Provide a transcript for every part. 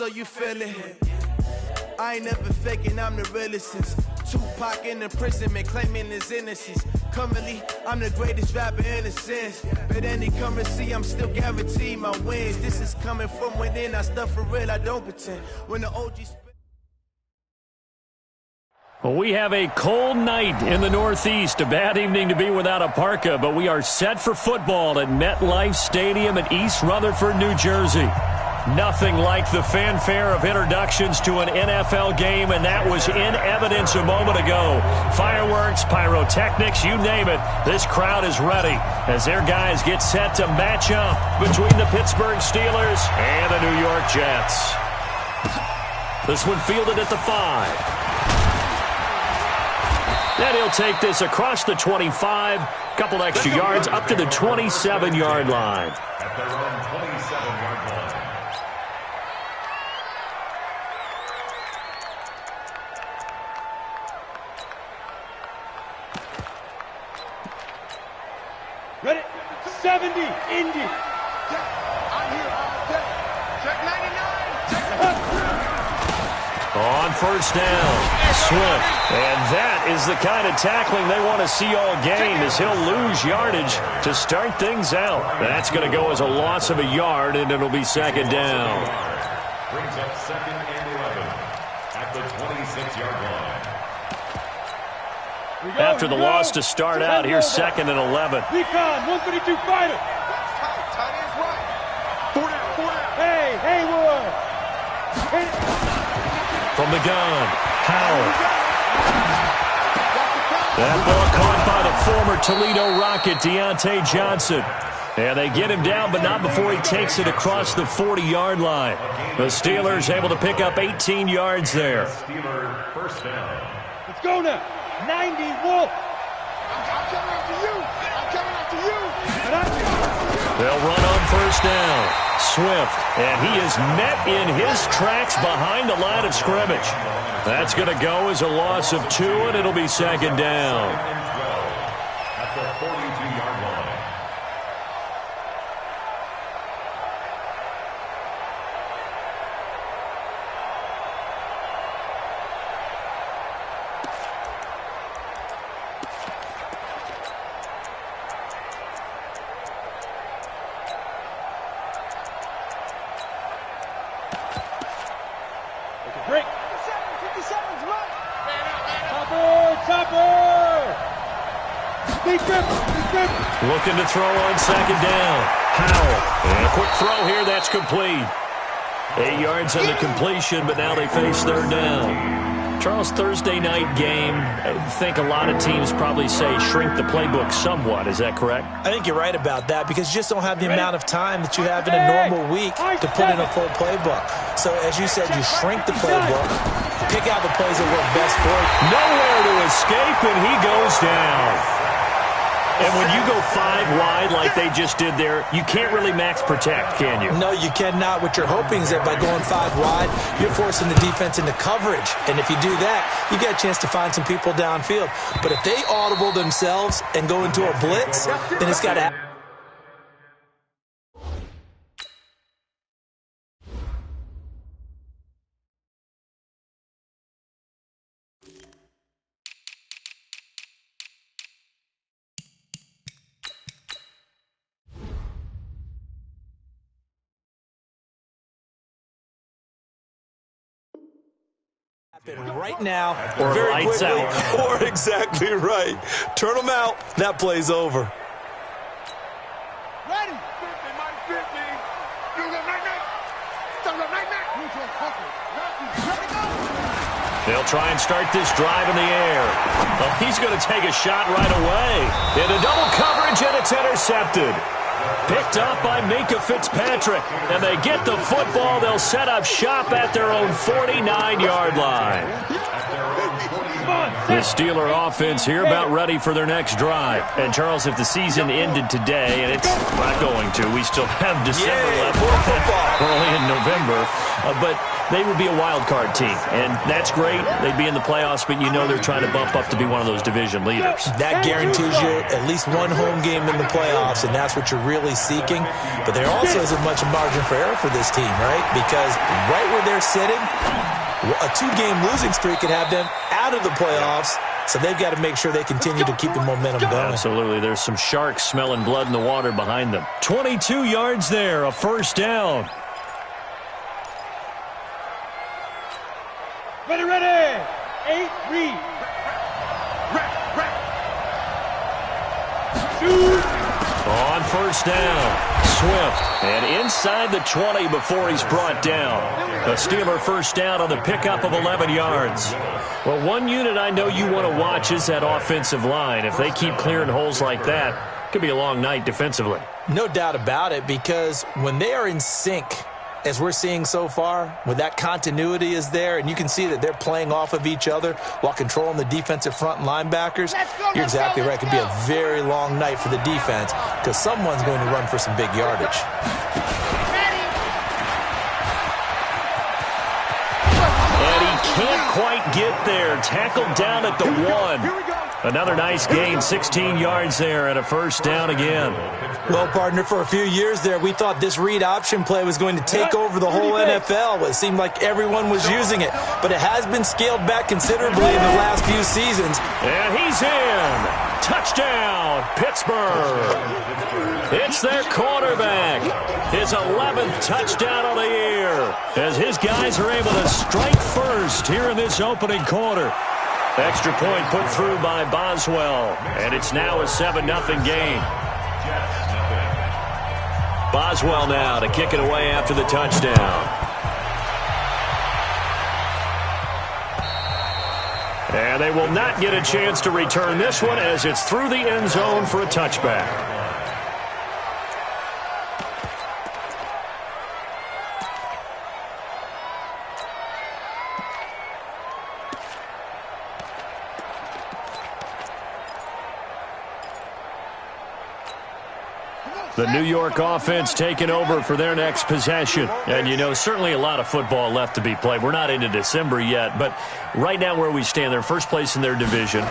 so you feel it. I ain't never faking, I'm the realest since Tupac in imprisonment, claiming his innocence. Currently, I'm the greatest rapper in a sense. But any currency, I'm still guaranteed my wins. This is coming from within, I stuff for real, I don't pretend. When the OG Well, we have a cold night in the Northeast. A bad evening to be without a parka, but we are set for football at MetLife Stadium in East Rutherford, New Jersey. Nothing like the fanfare of introductions to an NFL game, and that was in evidence a moment ago. Fireworks, pyrotechnics, you name it. This crowd is ready as their guys get set to match up between the Pittsburgh Steelers and the New York Jets. This one fielded at the 5. And he'll take this across the 25, couple extra yards up to the 27-yard line. At their own 27-yard line. Ready? 70, Indy. I'm here all day. Check 99. Check On first down, Swift. And that is the kind of tackling they want to see all game, as he'll lose yardage to start things out. That's going to go as a loss of a yard, and it'll be second down. Brings up second and 11 at the 26-yard line. After the loss to start out, here's second and 11. Recon, 132 fighter. tight end's right. 4 down. Hey, Haywood. From the gun, Howard. That ball caught by the former Toledo Rocket, Deontay Johnson. And they get him down, but not before he takes it across the 40-yard line. The Steelers able to pick up 18 yards there. Steeler first down. Let's go now. 90, Wolf. I'm coming after you. I'm coming after you. They'll run on first down. Swift, and he is met in his tracks behind the line of scrimmage. That's going to go as a loss of 2, and it'll be second down. At the 42-yard line. Break. 57's right. Topper. Big grip. Looking to throw on second down. Howell. And a quick throw here. That's complete. 8 yards on the completion, but now they face third down. Charles, Thursday night game, I think a lot of teams probably say shrink the playbook somewhat. Is that correct? I think you're right about that because you just don't have the amount of time that you have in a normal week to put in a full playbook. So, as you said, you shrink the playbook, pick out the plays that work best for you. Nowhere to escape, and he goes down. And when you go 5 wide like they just did there, you can't really max protect, can you? No, you cannot. What you're hoping is that by going 5 wide, you're forcing the defense into coverage. And if you do that, you get a chance to find some people downfield. But if they audible themselves and go into a blitz, then it's got to happen. Right now, or very lights quickly, out. or exactly right. Turn them out. That play's over. Ready. 50, minus 50. You go night-night. Don't go night-night. Ready, go. They'll try and start this drive in the air. Well, he's going to take a shot right away. Into double coverage, and it's intercepted. Picked up by Minka Fitzpatrick. And they get the football. They'll set up shop at their own 49-yard line. At their own 49 The Steeler offense here about ready for their next drive. And, Charles, if the season ended today, and it's not going to, we still have December left. We're only in November. But they would be a wild card team. And that's great. They'd be in the playoffs, but you know they're trying to bump up to be one of those division leaders. That guarantees you at least one home game in the playoffs, and that's what you're really seeking. But there also isn't much margin for error for this team, right? Because right where they're sitting, a 2-game losing streak could have them out of the playoffs, so they've got to make sure they continue to keep the momentum going. Absolutely. There's some sharks smelling blood in the water behind them. 22 yards there, a first down. Ready. 8, read. Shoot. On first down, Swift. And inside the 20 before he's brought down. A Steeler first down on the pickup of 11 yards. Well, one unit I know you want to watch is that offensive line. If they keep clearing holes like that, it could be a long night defensively. No doubt about it, because when they are in sync, as we're seeing so far, when that continuity is there, and you can see that they're playing off of each other while controlling the defensive front linebackers, you're exactly right. It could be a very long night for the defense because someone's going to run for some big yardage. And he can't quite get there. Tackled down at the 1. Another nice gain, 16 yards there, and a first down again. Well, partner, for a few years there, we thought this read option play was going to take over the whole NFL. It seemed like everyone was using it, but it has been scaled back considerably in the last few seasons. And he's in. Touchdown, Pittsburgh. It's their quarterback. His 11th touchdown of the year, as his guys are able to strike first here in this opening quarter. Extra point put through by Boswell, and it's now a 7-0 game. Boswell now to kick it away after the touchdown. And they will not get a chance to return this one as it's through the end zone for a touchback. The New York offense taking over for their next possession. And, you know, certainly a lot of football left to be played. We're not into December yet, but right now where we stand, they're first place in their division.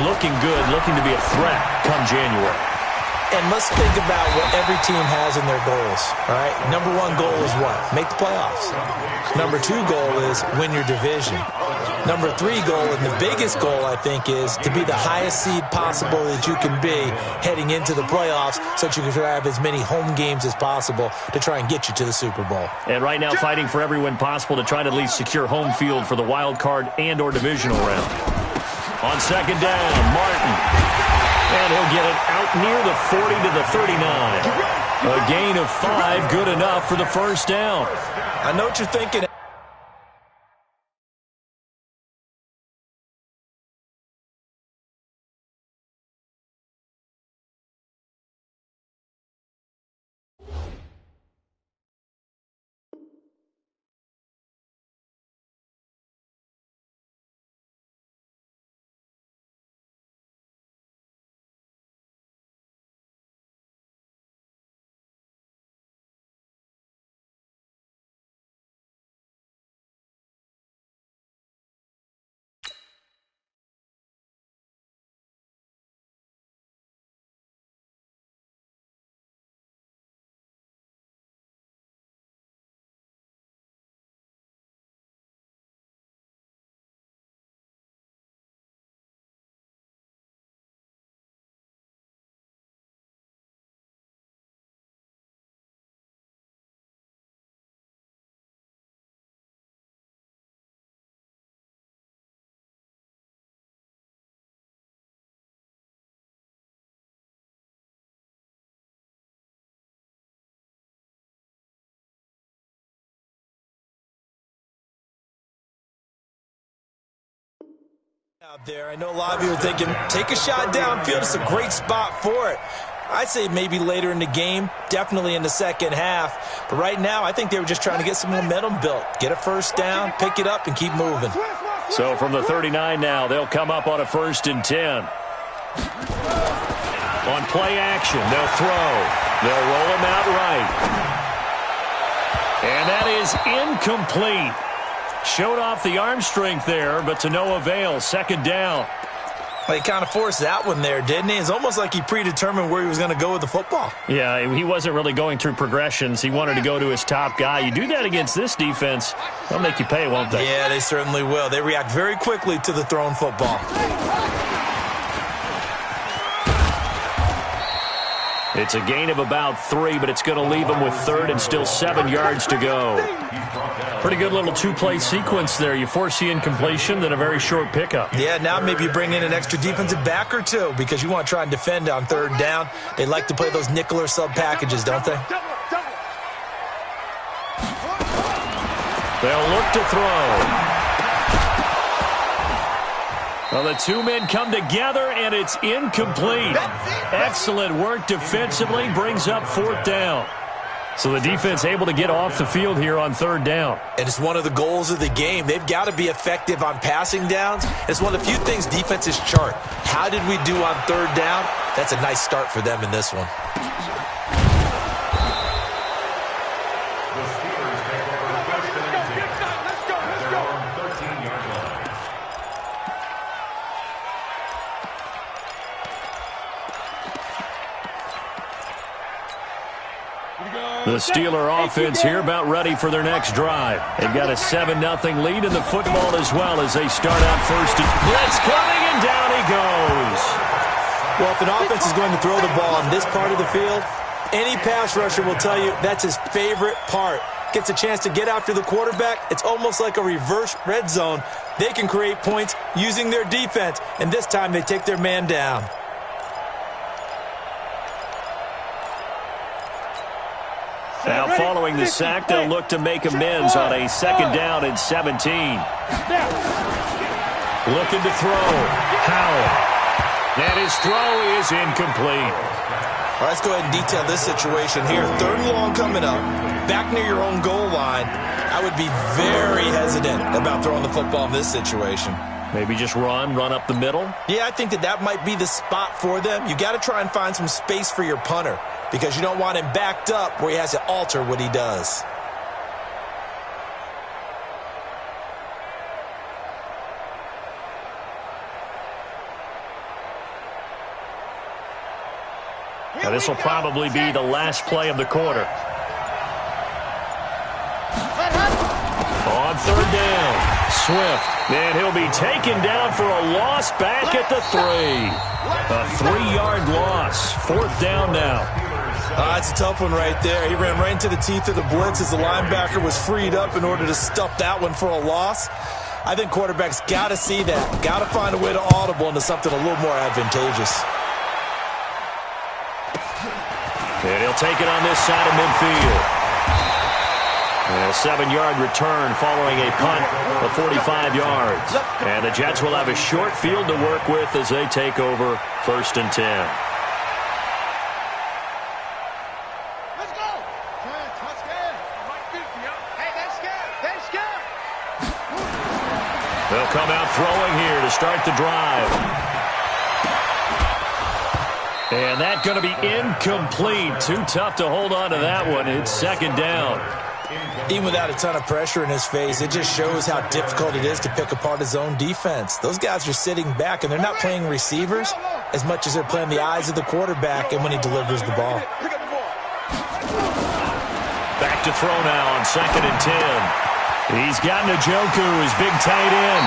Looking good, looking to be a threat come January. And let's think about what every team has in their goals, all right? Number 1 goal is what? Make the playoffs. Number 2 goal is win your division. Number 3 goal, and the biggest goal, I think, is to be the highest seed possible that you can be heading into the playoffs so that you can have as many home games as possible to try and get you to the Super Bowl. And right now fighting for every win possible to try to at least secure home field for the wild card and or divisional round. On second down, Martin. And he'll get it out near the 40 to the 39. A gain of 5, good enough for the first down. I know what you're thinking. Out there, I know a lot of you are thinking, take a shot downfield. It's a great spot for it. I'd say maybe later in the game, definitely in the second half. But right now, I think they were just trying to get some momentum built. Get a first down, pick it up, and keep moving. So from the 39 now, they'll come up on a 1st and 10. On play action, they'll throw. They'll roll him out right. And that is incomplete. Showed off the arm strength there, but to no avail. 2nd down. Well, he kind of forced that one there, didn't he? It's almost like he predetermined where he was going to go with the football. Yeah, he wasn't really going through progressions. He wanted to go to his top guy. You do that against this defense, they'll make you pay, won't they? Yeah, they certainly will. They react very quickly to the thrown football. It's a gain of about 3, but it's going to leave him with 3rd and still 7 yards to go. Pretty good little 2-play sequence there. You force the incompletion, then a very short pickup. Yeah, now maybe you bring in an extra defensive back or two because you want to try and defend on 3rd down. They like to play those nickel or sub packages, don't they? They'll look to throw. Well, the 2 men come together, and it's incomplete. Excellent work defensively, brings up 4th down. So the defense able to get off the field here on 3rd down. And it's one of the goals of the game. They've got to be effective on passing downs. It's one of the few things defenses chart. How did we do on 3rd down? That's a nice start for them in this one. The Steeler offense here about ready for their next drive. They've got a 7-0 lead in the football as well as they start out first. Blitz coming, and down he goes. Well, if an offense is going to throw the ball on this part of the field, any pass rusher will tell you that's his favorite part. Gets a chance to get after the quarterback. It's almost like a reverse red zone. They can create points using their defense, and this time they take their man down. Now, following the sack, they'll look to make amends on a 2nd down and 17. Looking to throw. Howell. And his throw is incomplete. All right, let's go ahead and detail this situation here. 3rd and long coming up. Back near your own goal line. I would be very hesitant about throwing the football in this situation. Maybe just run up the middle? Yeah, I think that might be the spot for them. You got to try and find some space for your punter because you don't want him backed up where he has to alter what he does. Now, this will probably be the last play of the quarter. On 3rd down, Swift. And he'll be taken down for a loss back at the 3. A 3-yard loss. 4th down now. It's a tough one right there. He ran right into the teeth of the blitz as the linebacker was freed up in order to stuff that one for a loss. I think quarterbacks got to see that. Got to find a way to audible into something a little more advantageous. And he'll take it on this side of midfield. And a 7-yard return following a punt of 45 yards. And the Jets will have a short field to work with as they take over 1st and 10. Let's go. Let's go. Hey, they're scared. They're scared. They'll come out throwing here to start the drive. And that's going to be incomplete. Too tough to hold on to that one. It's 2nd down. Even without a ton of pressure in his face, it just shows how difficult it is to pick apart his own defense. Those guys are sitting back, and they're not playing receivers as much as they're playing the eyes of the quarterback and when he delivers the ball. Back to throw now on 2nd and 10. He's got Njoku, his big tight end.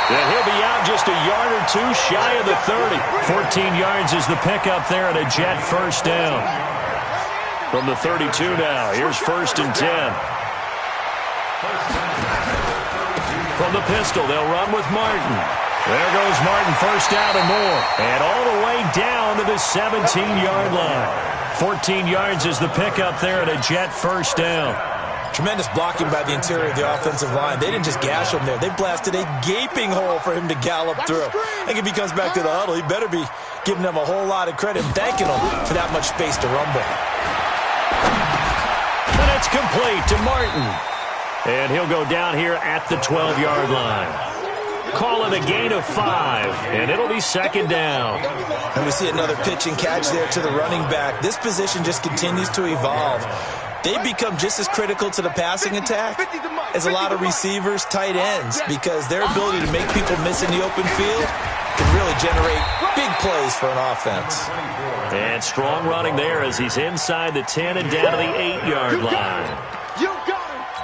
And he'll be out just a yard or 2 shy of the 30. 14 yards is the pickup there at a Jet 1st down. From the 32 now, here's 1st and 10. From the pistol, they'll run with Martin. There goes Martin, 1st down and more. And all the way down to the 17-yard line. 14 yards is the pickup there at a Jet 1st down. Tremendous blocking by the interior of the offensive line. They didn't just gash him there. They blasted a gaping hole for him to gallop through. I think if he comes back to the huddle, he better be giving them a whole lot of credit and thanking them for that much space to rumble. And it's complete to Martin. And he'll go down here at the 12-yard line. call it a gain of 5, and it'll be second down. And we see another pitch and catch there to the running back. This position just continues to evolve. They become just as critical to the passing attack as a lot of receivers, tight ends, because their ability to make people miss in the open field can really generate big plays for an offense. And strong running there as he's inside the 10 and down to the 8-yard line.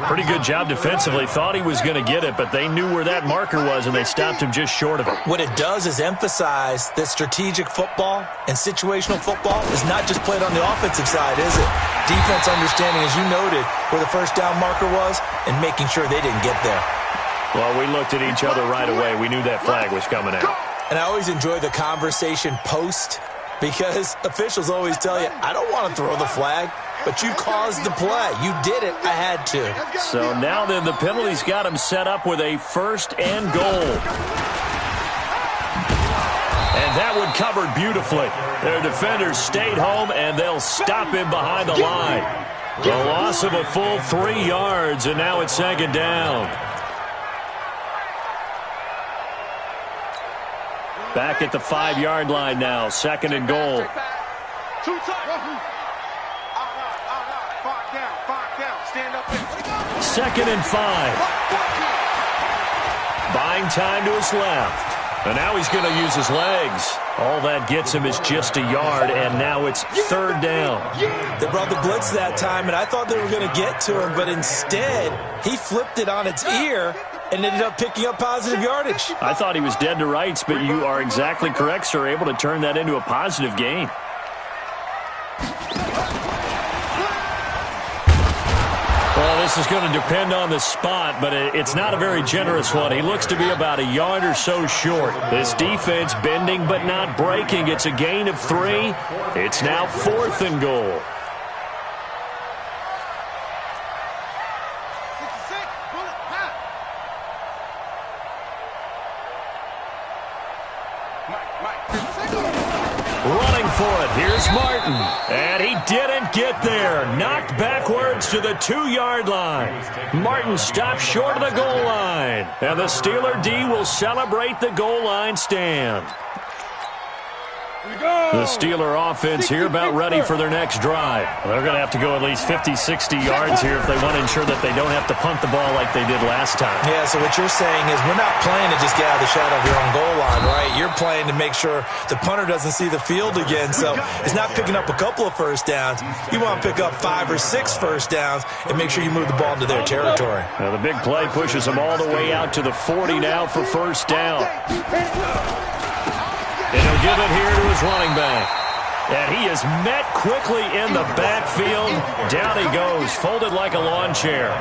Pretty good job defensively. Thought he was going to get it, but they knew where that marker was, and they stopped him just short of it. What it does is emphasize that strategic football and situational football is not just played on the offensive side, is it? Defense understanding, as you noted, where the first down marker was and making sure they didn't get there. Well, we looked at each other right away. We knew that flag was coming out. And I always enjoy the conversation post because officials always tell you, I don't want to throw the flag. But you caused the play. You did it. I had to. So now then the penalty's got him set up with a 1st and goal. And that one covered beautifully. Their defenders stayed home, and they'll stop him behind the line. The loss of a full 3 yards, and now it's second down. Back at the 5-yard line now, 2nd and goal. Second and 5. Buying time to his left. And now he's going to use his legs. All that gets him is just a yard, and now it's 3rd down. They brought the blitz that time, and I thought they were going to get to him, but instead he flipped it on its ear and ended up picking up positive yardage. I thought he was dead to rights, but you are exactly correct, sir. Able to turn that into a positive gain. Well, this is going to depend on the spot, but it's not a very generous one. He looks to be about a yard or so short. This defense bending but not breaking. It's a gain of 3. It's now 4th and goal. Running for it. Here's Martin. And he didn't get there. Knocked backwards to the 2-yard line. Martin stopped short of the goal line. And the Steeler D will celebrate the goal line stand. The Steeler offense here about ready for their next drive. They're going to have to go at least 50, 60 yards here if they want to ensure that they don't have to punt the ball like they did last time. Yeah, so what you're saying is we're not playing to just get out of the shadow of your own goal line, right? You're playing to make sure the punter doesn't see the field again. So it's not picking up a couple of first downs. You want to pick up 5 or 6 first downs and make sure you move the ball into their territory. Now the big play pushes them all the way out to the 40 now for first down. And he'll give it here to his running back. And he is met quickly in the backfield. Down he goes, folded like a lawn chair.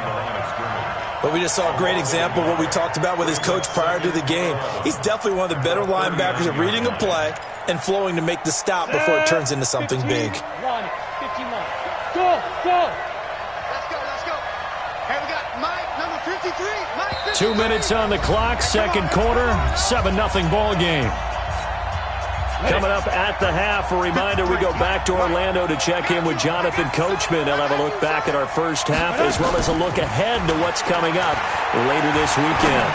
But we just saw a great example of what we talked about with his coach prior to the game. He's definitely one of the better linebackers at reading a play and flowing to make the stop before it turns into something big. 51. Go, go. Let's go. Hey, we got Mike, number 53. Mike, 53. 2 minutes on the clock, second quarter, 7-0 ball game. Coming up at the half, a reminder, we go back to Orlando to check in with Jonathan Coachman. He'll have a look back at our first half as well as a look ahead to what's coming up later this weekend.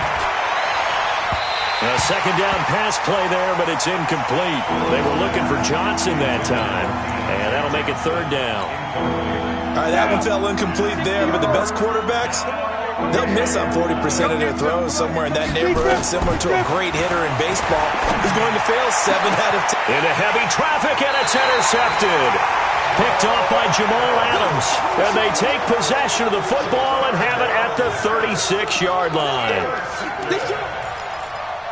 A second down pass play there, but it's incomplete. They were looking for Johnson that time, and that'll make it 3rd down. All right, that one fell incomplete there, but the best quarterbacks, they'll miss on 40% of their throws somewhere in that neighborhood, similar to a great hitter in baseball who's going to fail 7 out of 10. Into heavy traffic, and it's intercepted. Picked off by Jamal Adams. And they take possession of the football and have it at the 36-yard line.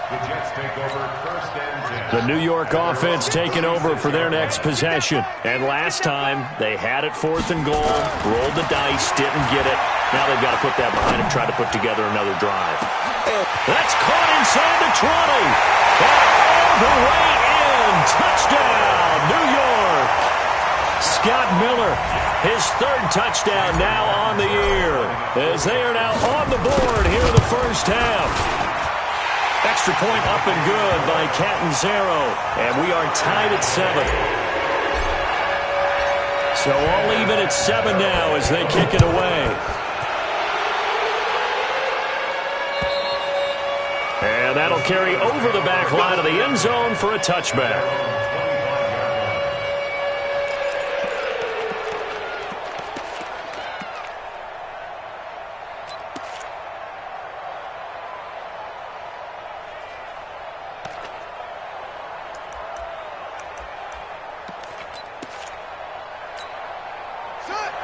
The Jets take over 1st and 10. The New York offense taking over for their next possession. And last time, they had it 4th and goal, rolled the dice, didn't get it. Now they've got to put that behind them, try to put together another drive. That's caught inside the 20. And all the way in. Touchdown, New York. Scott Miller, his 3rd touchdown now on the year. As they are now on the board here in the first half. Extra point up and good by Catanzaro. And we are tied at 7. So all even at 7 now as they kick it away. And that'll carry over the back line of the end zone for a touchback.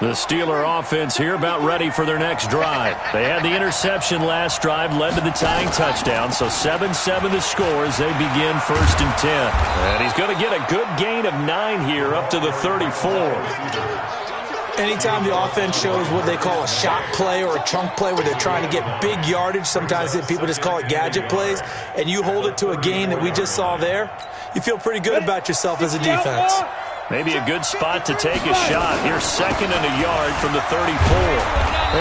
The Steeler offense here about ready for their next drive. They had the interception last drive, led to the tying touchdown, so 7-7 the score as they begin 1st and 10. And he's going to get a good gain of 9 here up to the 34. Anytime the offense shows what they call a shot play or a chunk play where they're trying to get big yardage, sometimes people just call it gadget plays, and you hold it to a gain that we just saw there, you feel pretty good about yourself as a defense. Maybe a good spot to take a shot. Here's 2nd and a yard from the 34.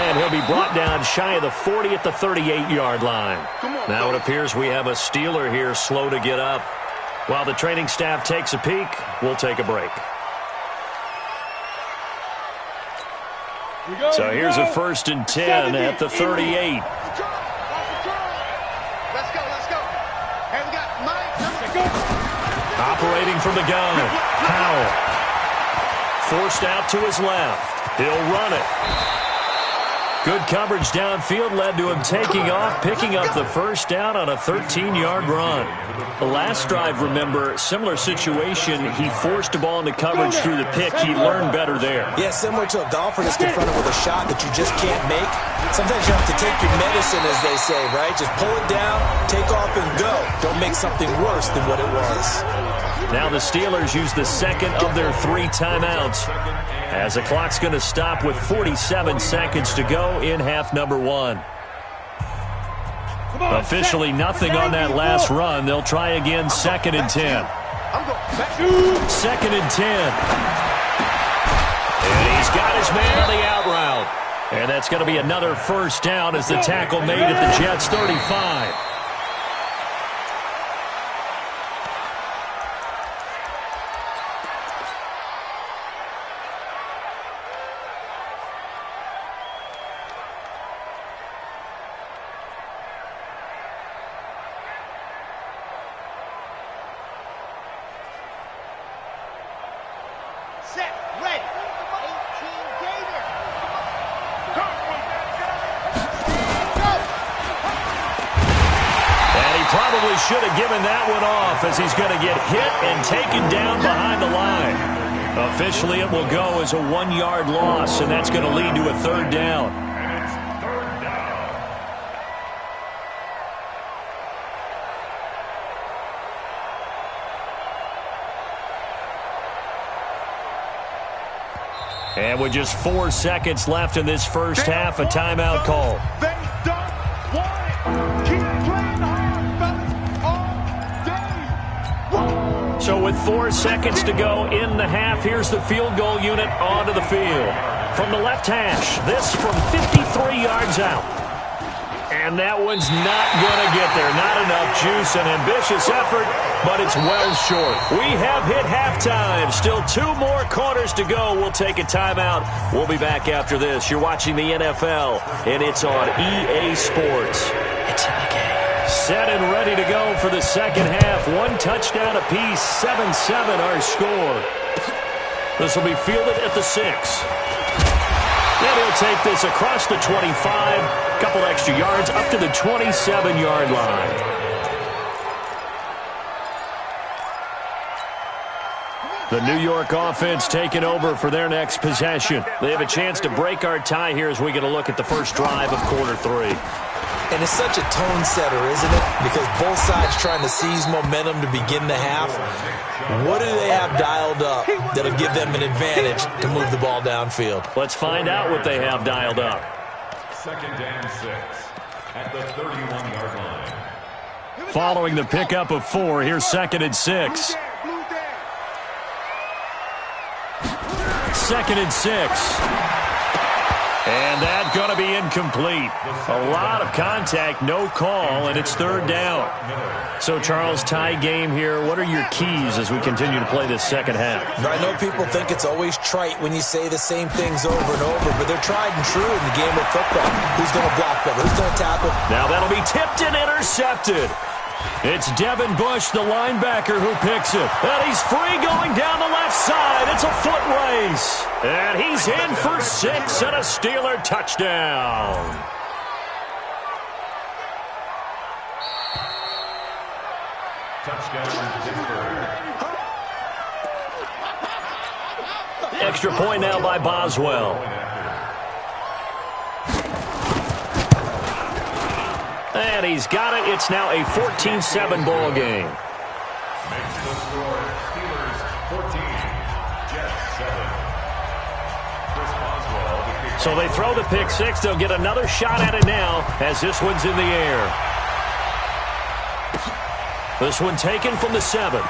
And he'll be brought down shy of the 40 at the 38-yard line. Now it appears we have a Steeler here slow to get up. While the training staff takes a peek, we'll take a break. So here's a 1st and 10 at the 38. Let's go. Hey, we got Mike. Operating from the gun, Powell. Forced out to his left. He'll run it. Good coverage downfield led to him taking off, picking up the first down on a 13-yard run. The last drive, remember, similar situation. He forced a ball into coverage through the pick. He learned better there. Yeah, similar to a golfer that's confronted with a shot that you just can't make. Sometimes you have to take your medicine, as they say, right? Just pull it down, take off, and go. Don't make something worse than what it was. Now the Steelers use the second of their 3 timeouts as the clock's going to stop with 47 seconds to go in half number 1. Officially nothing on that last run. They'll try again 2nd and 10. 2nd and 10. And he's got his man on the out route. And that's going to be another first down as the tackle made at the Jets' 35. Should have given that one off as he's going to get hit and taken down behind the line. Officially, it will go as a 1-yard loss, and that's going to lead to a 3rd down. And with just 4 seconds left in this first half, a timeout call. So with 4 seconds to go in the half, here's the field goal unit onto the field. From the left hash, this from 53 yards out. And that one's not going to get there. Not enough juice, an ambitious effort, but it's well short. We have hit halftime. Still 2 more quarters to go. We'll take a timeout. We'll be back after this. You're watching the NFL, and it's on EA Sports. It's in the game. Set and ready to go for the second half. 1 touchdown apiece, 7-7 our score. This will be fielded at the 6. And he'll take this across the 25, couple extra yards up to the 27-yard line. The New York offense taking over for their next possession. They have a chance to break our tie here as we get a look at the first drive of quarter 3. And it's such a tone setter, isn't it? Because both sides trying to seize momentum to begin the half. What do they have dialed up that'll give them an advantage to move the ball downfield? Let's find out what they have dialed up. 2nd and 6 at the 31-yard line. Following the pickup of 4, here's 2nd and 6. 2nd and 6. And that's going to be incomplete. A lot of contact, no call, and it's 3rd down. So, Charles, tie game here. What are your keys as we continue to play this second half? I know people think it's always trite when you say the same things over and over, but they're tried and true in the game of football. Who's going to block better? Who's going to tackle? Now that'll be tipped and intercepted. It's Devin Bush, the linebacker, who picks it. And he's free going down the left side. It's a foot race. And he's in for 6 and a Steeler touchdown. Touchdown, Pittsburgh. Extra point now by Boswell. And he's got it. It's now a 14-7 ball game. Makes the score Steelers 14, Jets 7. Chris Boswell, the kick. So they throw the pick six. They'll get another shot at it now as this one's in the air. This one taken from the 7.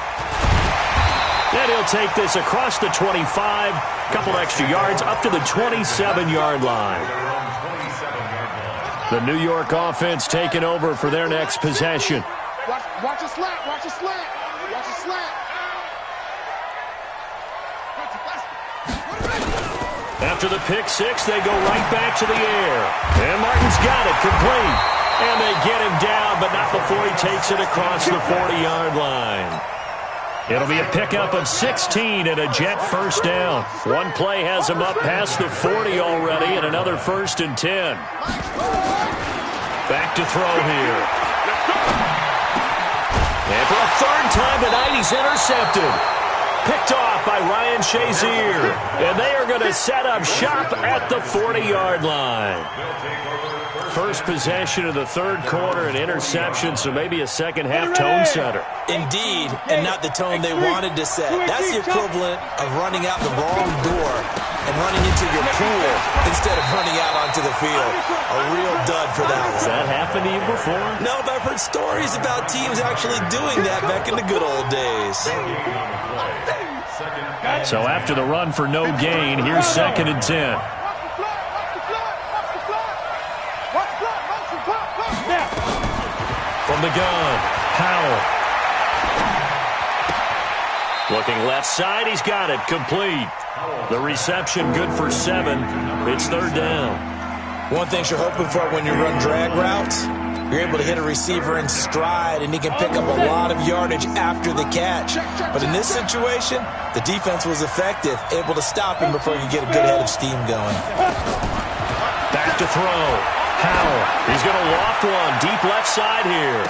And he'll take this across the 25, couple extra yards, up to the 27-yard line. The New York offense taking over for their next possession. Watch a slant, watch a slant, watch a slant. After the pick six, they go right back to the air. And Martin's got it, complete. And they get him down, but not before he takes it across the 40-yard line. It'll be a pickup of 16 and a Jet first down. One play has him up past the 40 already, and another 1st and 10. Back to throw here. And for a third time tonight, he's intercepted. Picked off by Ryan Shazier. And they are going to set up shop at the 40-yard line. First possession of the third quarter, an interception, so maybe a second-half tone setter. Indeed, and not the tone they wanted to set. That's the equivalent of running out the wrong door and running into your pool instead of running out onto the field. A real dud for that one. Has that happened to you before? No, but I've heard stories about teams actually doing that back in the good old days. So after the run for no gain, here's 2nd and 10. From the gun, Howell. Looking left side, he's got it, complete. The reception good for 7. It's 3rd down. One thing you're hoping for when you run drag routes, you're able to hit a receiver in stride, and he can pick up a lot of yardage after the catch. But in this situation, the defense was effective, able to stop him before he could get a good head of steam going. Back to throw. Howell. He's going to loft one deep left side here.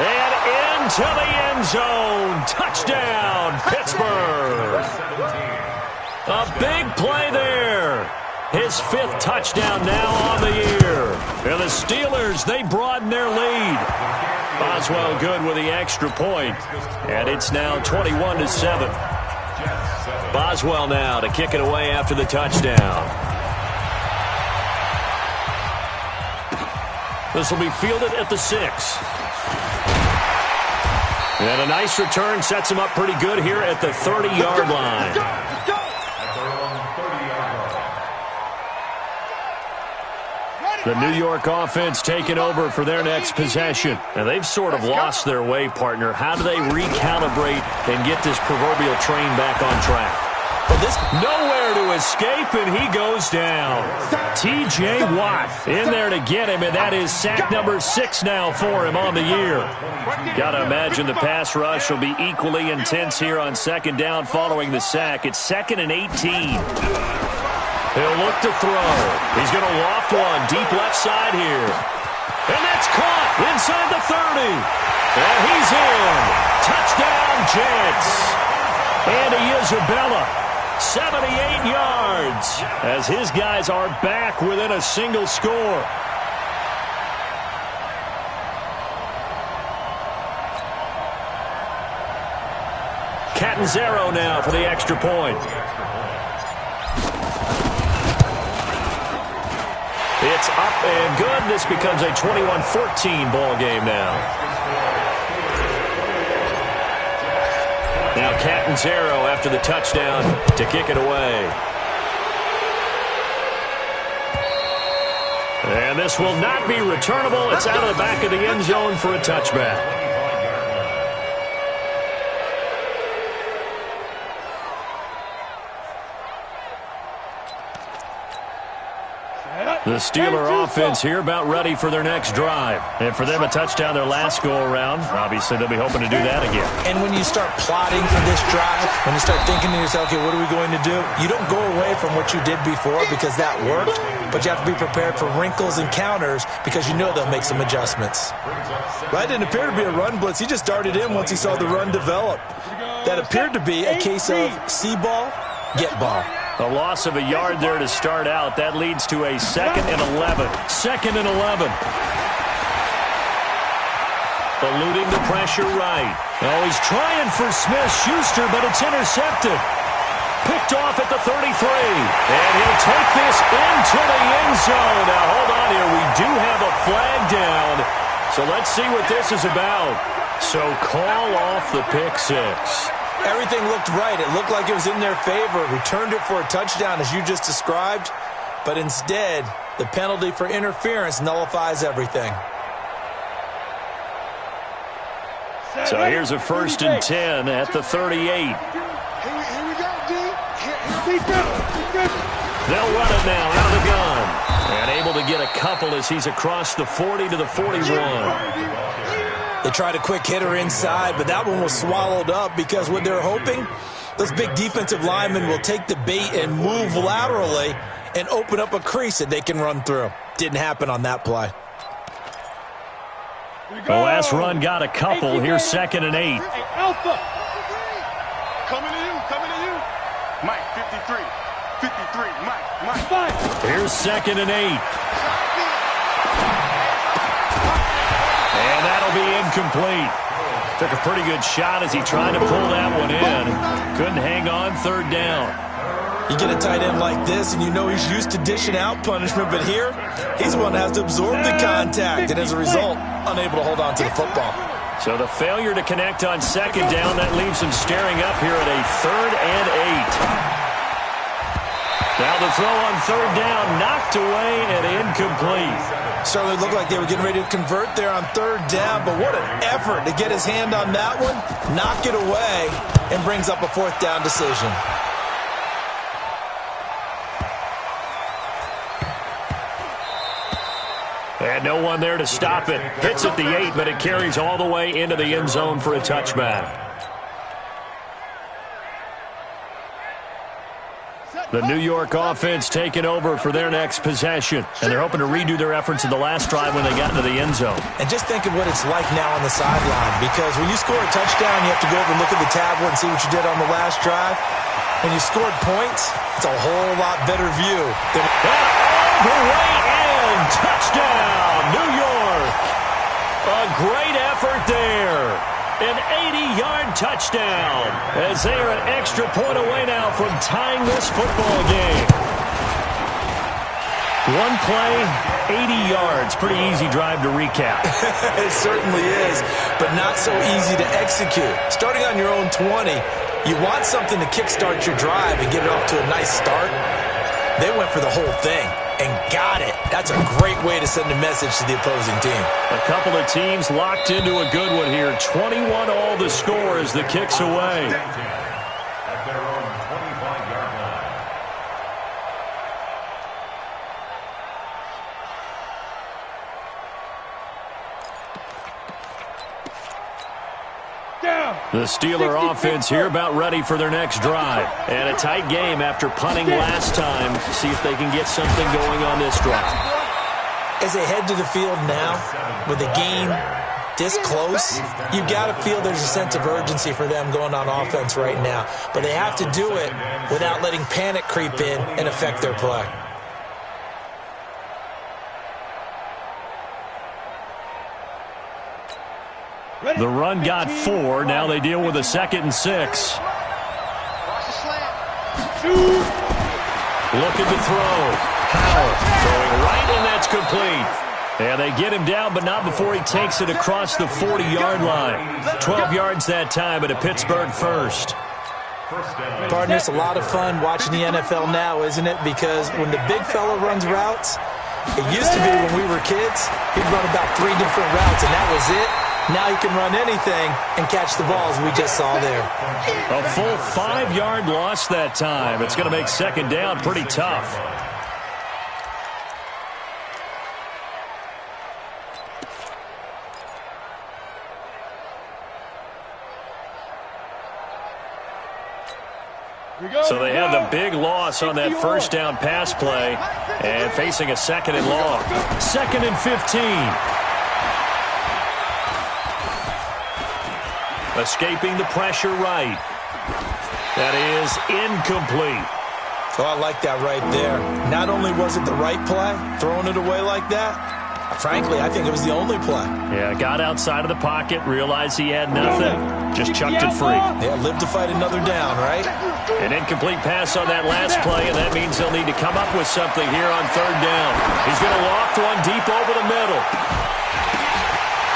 And into the end zone. Touchdown, Pittsburgh. A big play there. His 5th touchdown now on the year. And the Steelers, they broaden their lead. Boswell good with the extra point. And it's now 21-7. Boswell now to kick it away after the touchdown. This will be fielded at the 6. And a nice return sets him up pretty good here at the 30-yard line. The New York offense taking over for their next possession. And they've sort of lost their way, partner. How do they recalibrate and get this proverbial train back on track? But this nowhere to escape, and he goes down. T.J. Watt in there to get him, and that is sack number 6 now for him on the year. Got to imagine the pass rush will be equally intense here on 2nd down following the sack. It's 2nd and 18. He'll look to throw. He's going to loft one deep left side here. And that's caught inside the 30. And he's in. Touchdown, Jets. Andy Isabella, 78 yards, as his guys are back within a single score. Catanzaro now for the extra point. It's up and good. This becomes a 21-14 ball game now. Now Catanzaro after the touchdown to kick it away. And this will not be returnable. It's out of the back of the end zone for a touchback. The Steeler offense here about ready for their next drive. And for them, a touchdown their last go-around. Obviously, they'll be hoping to do that again. And when you start plotting for this drive, when you start thinking to yourself, okay, what are we going to do? You don't go away from what you did before because that worked, but you have to be prepared for wrinkles and counters because you know they'll make some adjustments. That didn't appear to be a run blitz. He just darted in once he saw the run develop. That appeaed to be a case of see ball, get ball. A loss of a yard there to start out. That leads to a 2nd and 11. 2nd and 11. Eluding the pressure right. Oh, he's trying for Smith-Schuster, but it's intercepted. Picked off at the 33. And he'll take this into the end zone. Now, hold on here. We do have a flag down. So let's see what this is about. So call off the pick six. Everything looked right. It looked like it was in their favor. Returned it for a touchdown, as you just described. But instead, the penalty for interference nullifies everything. So here's a 1st and 10 at the 38. Here we go, D. They'll run it now out of the gun. And able to get a couple as he's across the 40 to the 41. They tried a quick hitter inside, but that one was swallowed up because what they're hoping, those big defensive linemen will take the bait and move laterally and open up a crease that they can run through. Didn't happen on that play. The last run got a couple. Here's 2nd and 8. Hey, Alpha. Coming to you. Mike, 53. 53, Mike. Fine. Here's 2nd and 8. And that'll be incomplete. Took a pretty good shot as he tried to pull that one in. Couldn't hang on 3rd down. You get a tight end like this, and you know he's used to dishing out punishment, but here, he's the one that has to absorb the contact, and as a result, unable to hold on to the football. So the failure to connect on 2nd down, that leaves him staring up here at a 3rd and 8. Now the throw on 3rd down, knocked away and incomplete. Certainly looked like they were getting ready to convert there on 3rd down, but what an effort to get his hand on that one, knock it away, and brings up a 4th down decision. And no one there to stop it. Hits at the 8, but it carries all the way into the end zone for a touchback. The New York offense taking over for their next possession. And they're hoping to redo their efforts in the last drive when they got into the end zone. And just think of what it's like now on the sideline, because when you score a touchdown, you have to go over and look at the tablet and see what you did on the last drive. When you scored points, it's a whole lot better view. All the way in. Touchdown, New York. A great effort there. An 80-yard touchdown as they are an extra point away now from tying this football game. One play, 80 yards. Pretty easy drive to recap. It certainly is, but not so easy to execute. Starting on your own 20, you want something to kickstart your drive and get it off to a nice start. They went for the whole thing and got it. That's a great way to send a message to the opposing team. A couple of teams locked into a good one here. 21 all the score as the kick's away. At their own 25-yard line. The Steeler offense here about ready for their next drive. And a tight game after punting last time. See if they can get something going on this drive. As they head to the field now, with the game this close, you've got to feel there's a sense of urgency for them going on offense right now. But they have to do it without letting panic creep in and affect their play. The run got 4. Now they deal with a 2nd and 6. Looking to throw. Howell throwing right, and that's complete. And they get him down, but not before he takes it across the 40-yard line. 12 yards that time, but a Pittsburgh first. Partner, it's a lot of fun watching the NFL now, isn't it? Because when the big fella runs routes, it used to be when we were kids, he'd run about 3 different routes, and that was it. Now he can run anything and catch the balls we just saw there. A full 5-yard loss that time. It's going to make 2nd down pretty tough. So they had the big loss on that first down pass play and facing a second and long. 2nd and 15. Escaping the pressure right. That is incomplete. Oh, I like that right there. Not only was it the right play, throwing it away like that, frankly, I think it was the only play. Yeah, got outside of the pocket, realized he had nothing, just chucked it free. Yeah, live to fight another down, right? An incomplete pass on that last play, and that means they'll need to come up with something here on 3rd down. He's going to loft one deep over the middle.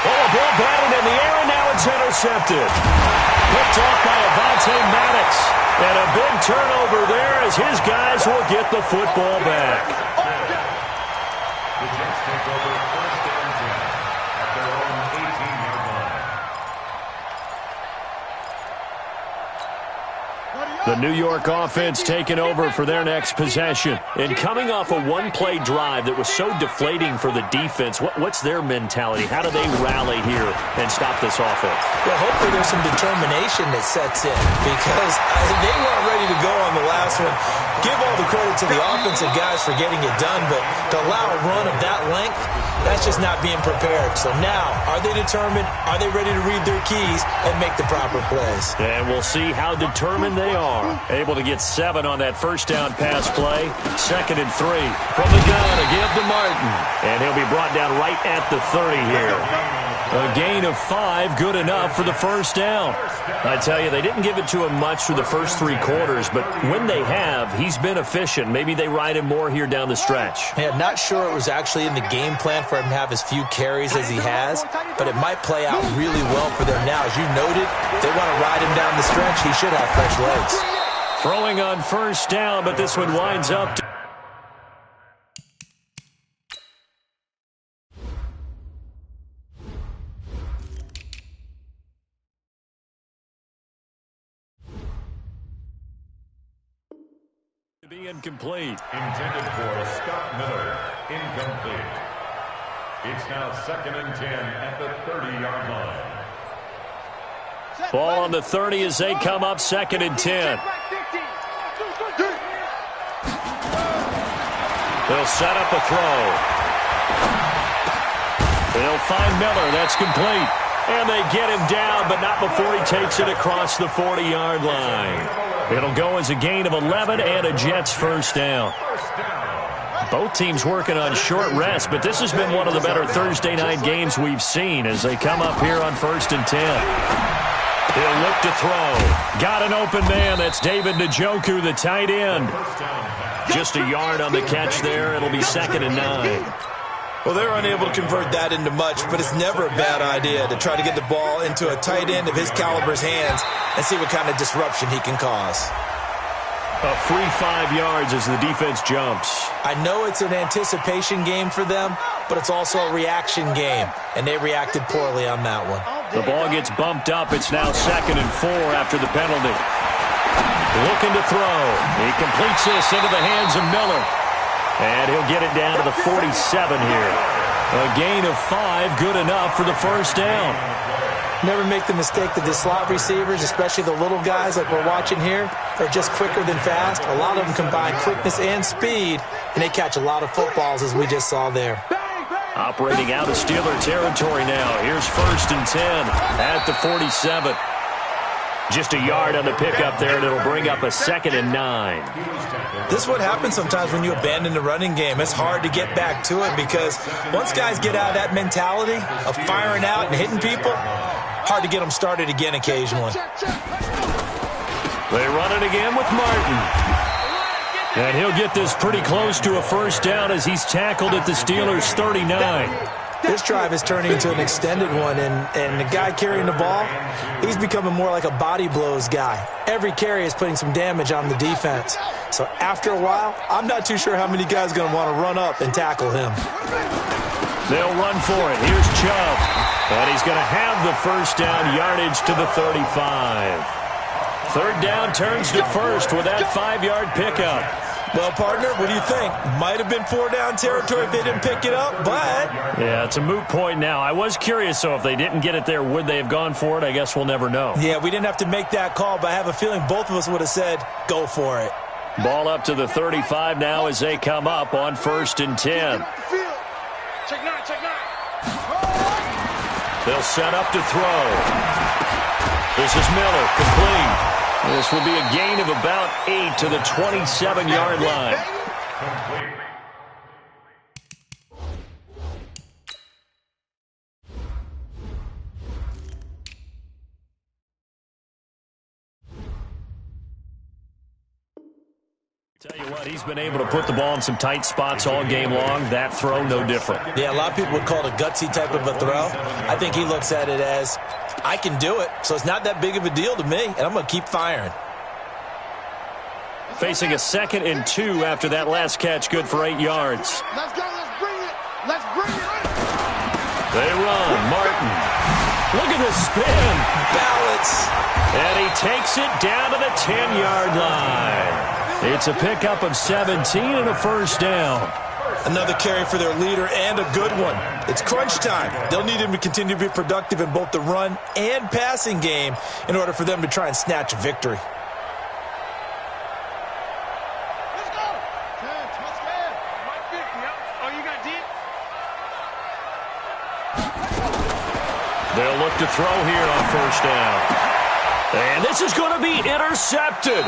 Oh, a ball batted in the air, and now it's intercepted. Picked off by Avonte Maddox. And a big turnover there as his guys will get the football back. The Jets take over 1st and 10 at their own 18-yard line. The New York offense taking over for their next possession. And coming off a one-play drive that was so deflating for the defense, what's their mentality? How do they rally here and stop this offense? Well, hopefully there's some determination that sets in because they weren't ready to go on the last one. Give all the credit to the offensive guys for getting it done, but to allow a run of that length, that's just not being prepared. So now, are they determined? Are they ready to read their keys and make the proper plays? And we'll see how determined they are. Able to get 7 on that first down pass play. 2nd and 3 from the gun to give to Martin. And he'll be brought down right at the 30 here. A gain of 5, good enough for the first down. I tell you, they didn't give it to him much for the first 3 quarters, but when they have, he's been efficient. Maybe they ride him more here down the stretch. Yeah, not sure it was actually in the game plan for him to have as few carries as he has, but it might play out really well for them now. As you noted, they want to ride him down the stretch. He should have fresh legs. Throwing on first down, but this one winds up to be incomplete. Intended for Scott Miller. Incomplete. It's now 2nd and 10 at the 30-yard line. Ball on the 30 as they come up 2nd and 10. They'll set up a throw. They'll find Miller. That's complete. And they get him down, but not before he takes it across the 40-yard line. It'll go as a gain of 11 and a Jets first down. Both teams working on short rest, but this has been one of the better Thursday night games we've seen as they come up here on 1st and 10. He'll look to throw. Got an open man. That's David Njoku, the tight end. Just a yard on the catch there. It'll be 2nd and 9. Well, they're unable to convert that into much, but it's never a bad idea to try to get the ball into a tight end of his caliber's hands and see what kind of disruption he can cause. A free 5 yards as the defense jumps. I know it's an anticipation game for them, but it's also a reaction game, and they reacted poorly on that one. The ball gets bumped up. It's now 2nd and 4 after the penalty. Looking to throw. He completes this into the hands of Miller. And he'll get it down to the 47 here. A gain of 5, good enough for the first down. Never make the mistake that the slot receivers, especially the little guys like we're watching here, are just quicker than fast. A lot of them combine quickness and speed, and they catch a lot of footballs, as we just saw there. Operating out of Steeler territory now. Here's 1st and 10 at the 47. Just a yard on the pickup there, and it'll bring up a 2nd and 9. This is what happens sometimes when you abandon the running game. It's hard to get back to it because once guys get out of that mentality of firing out and hitting people, hard to get them started again occasionally. They run it again with Martin. And he'll get this pretty close to a first down as he's tackled at the Steelers' 39. This drive is turning into an extended one, and the guy carrying the ball, he's becoming more like a body blows guy. Every carry is putting some damage on the defense. So after a while, I'm not too sure how many guys are going to want to run up and tackle him. They'll run for it. Here's Chubb. And he's going to have the first down yardage to the 35. 3rd down turns to 1st with that 5-yard pickup. Well, partner, what do you think? Might have been 4-down territory if they didn't pick it up, but... Yeah, it's a moot point now. I was curious, so if they didn't get it there, would they have gone for it? I guess we'll never know. Yeah, we didn't have to make that call, but I have a feeling both of us would have said, go for it. Ball up to the 35 now as they come up on 1st and 10. Check nine. They'll set up to throw. This is Miller, complete. This will be a gain of about 8 to the 27-yard line. Complete. Tell you what, he's been able to put the ball in some tight spots all game long. That throw, no different. Yeah, a lot of people would call it a gutsy type of a throw. I think he looks at it as, I can do it, so it's not that big of a deal to me, and I'm going to keep firing. Facing a 2nd and 2 after that last catch, good for 8 yards. Let's go. Let's bring it. They run. Martin. Look at the spin. Balance. And he takes it down to the 10-yard line. It's a pickup of 17 and a 1st down. Another carry for their leader and a good one. It's crunch time. They'll need him to continue to be productive in both the run and passing game in order for them to try and snatch a victory. Let's go. Let's go. Mike 50. Oh, you got deep? They'll look to throw here on 1st down. And this is going to be intercepted.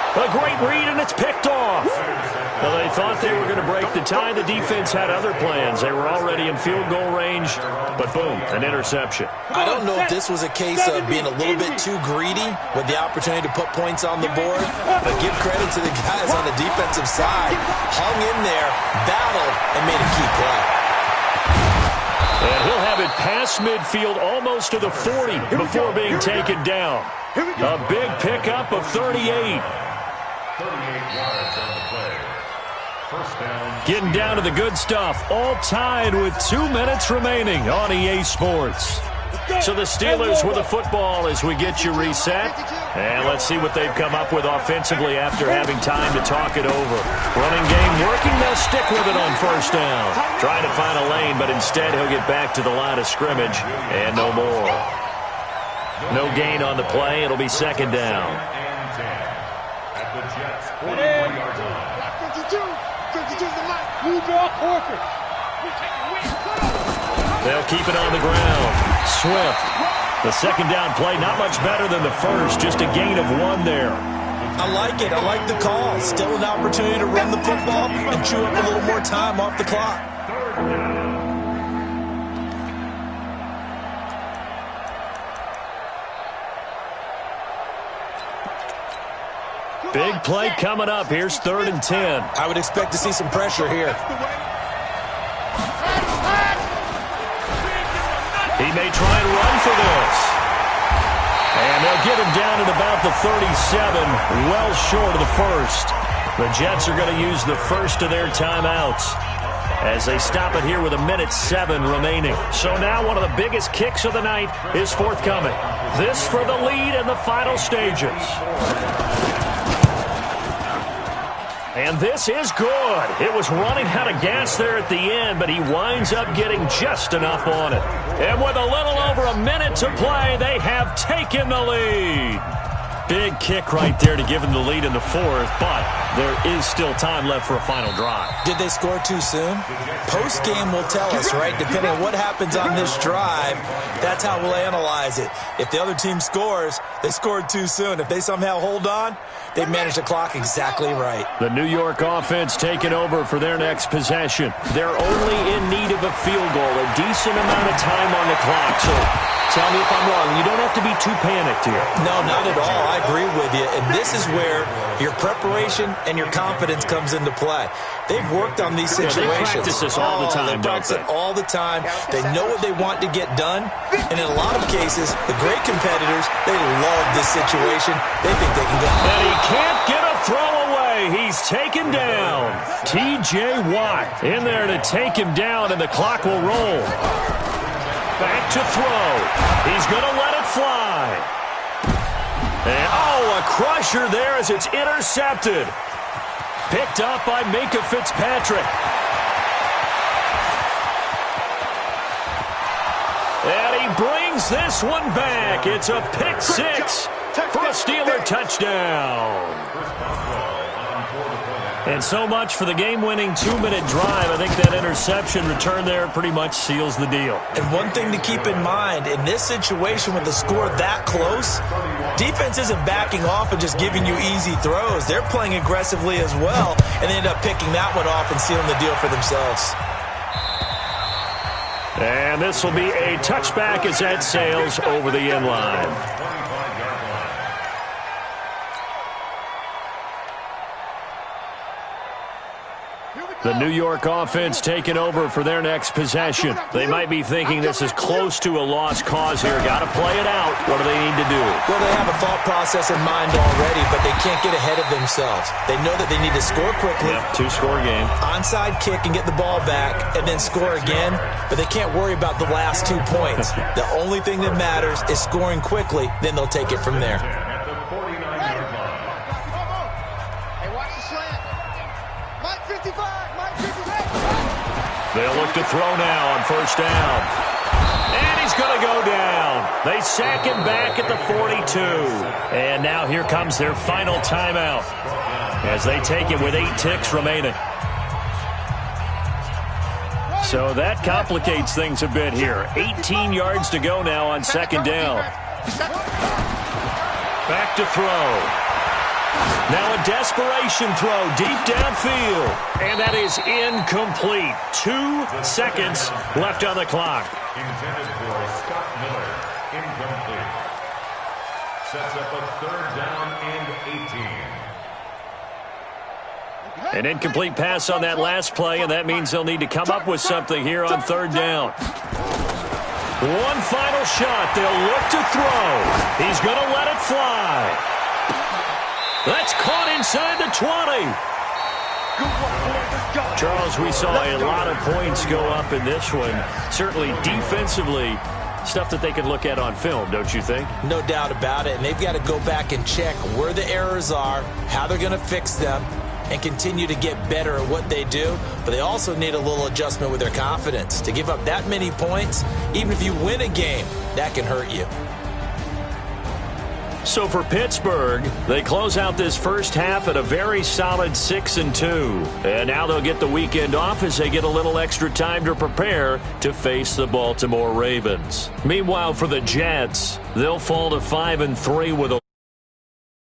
A great read, and it's picked off. Well, they thought they were going to break the tie. The defense had other plans. They were already in field goal range, but boom, an interception. I don't know if this was a case of being a little bit too greedy with the opportunity to put points on the board, but give credit to the guys on the defensive side. Hung in there, battled, and made a key play. And he'll have it past midfield almost to the 40 before being taken down. A big pickup of 38. 38 yards on the play. 1st down. Getting down to the good stuff. All tied with 2 minutes remaining on EA Sports. So the Steelers with the football as we get you reset. And let's see what they've come up with offensively after having time to talk it over. Running game working. They'll stick with it on 1st down. Trying to find a lane, but instead he'll get back to the line of scrimmage. And no more. No gain on the play. It'll be 2nd down. At the Jets' 43-yard line. 52's the line. You draw corporate. They'll keep it on the ground. Swift. The 2nd down play, not much better than the first. Just a gain of 1 there. I like it. I like the call. Still an opportunity to run the football and chew up a little more time off the clock. 3rd down. Big play coming up. Here's 3rd and 10. I would expect to see some pressure here. He may try and run for this. And they'll get him down at about the 37, well short of the 1st. The Jets are going to use the first of their timeouts as they stop it here with 1:07 remaining. So now one of the biggest kicks of the night is forthcoming. This for the lead in the final stages. And this is good. It was running out of gas there at the end, but he winds up getting just enough on it. And with a little over a minute to play, they have taken the lead. Big kick right there to give them the lead in the 4th, but there is still time left for a final drive. Did they score too soon? Post-game will tell us, right? Depending on what happens on this drive, that's how we'll analyze it. If the other team scores, they scored too soon. If they somehow hold on, they've managed the clock exactly right. The New York offense taking over for their next possession. They're only in need of a field goal, a decent amount of time on the clock. So tell me if I'm wrong. You don't have to be too panicked here. No, not at all. I agree with you. And this is where your preparation and your confidence comes into play. They've worked on these situations. Yeah, they practice this all the time, They practice it all the time. They know what they want to get done. And in a lot of cases, the great competitors, they love this situation. They think they can go. And he can't get a throw away. He's taken down. T.J. Watt in there to take him down, and the clock will roll. Back to throw. He's going to let it fly. And, a crusher there as it's intercepted. Picked up by Minkah Fitzpatrick. And he brings this one back. It's a pick six for a Steeler touchdown. And so much for the game-winning 2-minute drive. I think that interception return there pretty much seals the deal. And one thing to keep in mind, in this situation with the score that close, defense isn't backing off and just giving you easy throws. They're playing aggressively as well, and they end up picking that one off and sealing the deal for themselves. And this will be a touchback as that sails over the end line. The New York offense taking over for their next possession. They might be thinking this is close to a lost cause here. Got to play it out. What do they need to do? Well, they have a thought process in mind already, but they can't get ahead of themselves. They know that they need to score quickly. Yep, two-score game. Onside kick and get the ball back and then score again, but they can't worry about the last 2 points. The only thing that matters is scoring quickly, then they'll take it from there. They'll look to throw now on first down. And he's going to go down. They sack him back at the 42. And now here comes their final timeout as they take it with 8 ticks remaining. So that complicates things a bit here. 18 yards to go now on second down. Back to throw. Now a desperation throw deep downfield. And that is incomplete. 2 seconds left on the clock. Intended for Scott Miller. Incomplete. Sets up a third down and 18. An incomplete pass on that last play, and that means they'll need to come up with something here on third down. One final shot. They'll look to throw. He's going to let it fly. That's caught inside the 20. Charles, we saw a lot of points go up in this one. Certainly defensively, stuff that they could look at on film, don't you think? No doubt about it, and they've got to go back and check where the errors are, how they're going to fix them, and continue to get better at what they do. But they also need a little adjustment with their confidence. To give up that many points, even if you win a game, that can hurt you. So for Pittsburgh, they close out this first half at a very solid 6-2. And now they'll get the weekend off as they get a little extra time to prepare to face the Baltimore Ravens. Meanwhile, for the Jets, they'll fall to 5-3 with a